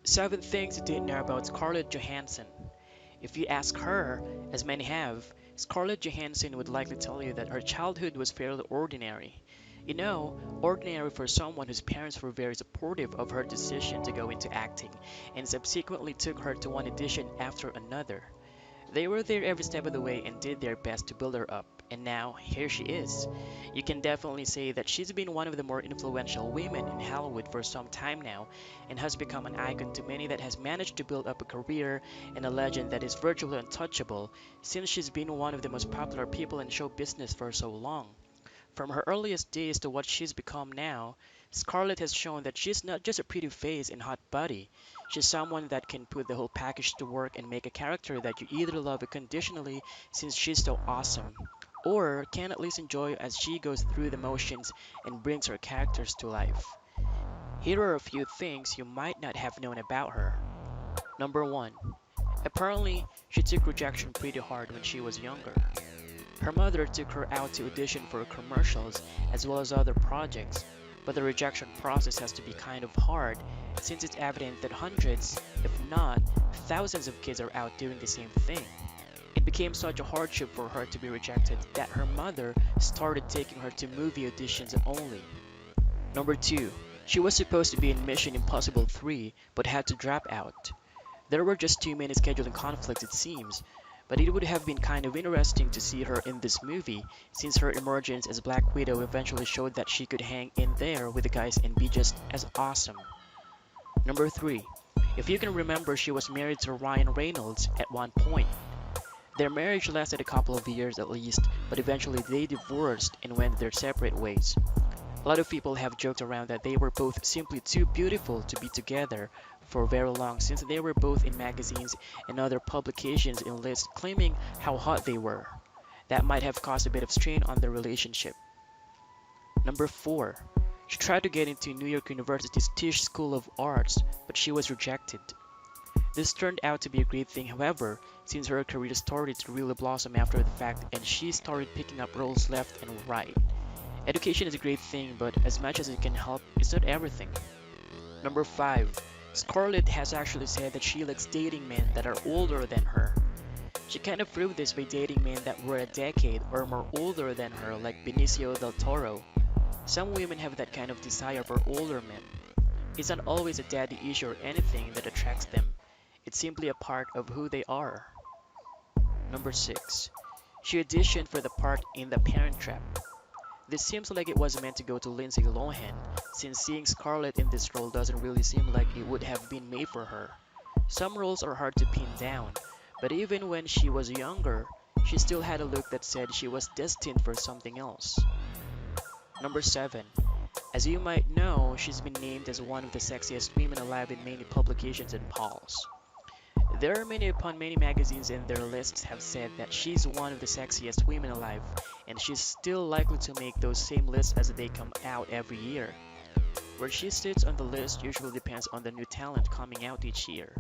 7 things you didn't know about Scarlett Johansson. If you ask her, as many have, Scarlett Johansson would likely tell you that her childhood was fairly ordinary. Ordinary for someone whose parents were very supportive of her decision to go into acting and subsequently took her to one audition after another. They were there every step of the way and did their best to build her up, and now here she is. You can definitely say that she's been one of the more influential women in Hollywood for some time now, and has become an icon to many that has managed to build up a career and a legend that is virtually untouchable since she's been one of the most popular people in show business for so long. From her earliest days to what she's become now, Scarlett has shown that she's not just a pretty face and hot body. She's someone that can put the whole package to work and make a character that you either love unconditionally since she's so awesome, or can at least enjoy as she goes through the motions and brings her characters to life. Here are a few things you might not have known about her. Number 1. Apparently, she took rejection pretty hard when she was younger. Her mother took her out to audition for commercials as well as other projects, but the rejection process has to be kind of hard since it's evident that hundreds, if not thousands of kids are out doing the same thing. It became such a hardship for her to be rejected that her mother started taking her to movie auditions only. Number 2. She was supposed to be in Mission Impossible 3 but had to drop out. There were just too many scheduling conflicts it seems, but it would have been kind of interesting to see her in this movie, since her emergence as Black Widow eventually showed that she could hang in there with the guys and be just as awesome. Number 3. If you can remember, she was married to Ryan Reynolds at one point. Their marriage lasted a couple of years at least, but eventually they divorced and went their separate ways. A lot of people have joked around that they were both simply too beautiful to be together for very long since they were both in magazines and other publications in lists claiming how hot they were. That might have caused a bit of strain on their relationship. Number 4. She tried to get into New York University's Tisch School of Arts, but she was rejected. This turned out to be a great thing, however, since her career started to really blossom after the fact and she started picking up roles left and right. Education is a great thing, but as much as it can help, it's not everything. Number 5. Scarlett has actually said that she likes dating men that are older than her. She kind of proved this by dating men that were a decade or more older than her, like Benicio del Toro. Some women have that kind of desire for older men. It's not always a daddy issue or anything that attracts them. It's simply a part of who they are. Number 6. She auditioned for the part in The Parent Trap. This seems like it was meant to go to Lindsay Lohan, since seeing Scarlett in this role doesn't really seem like it would have been made for her. Some roles are hard to pin down, but even when she was younger, she still had a look that said she was destined for something else. Number 7. As you might know, she's been named as one of the sexiest women alive in many publications and polls. There are many upon many magazines and their lists have said that she's one of the sexiest women alive, and she's still likely to make those same lists as they come out every year. Where she sits on the list usually depends on the new talent coming out each year.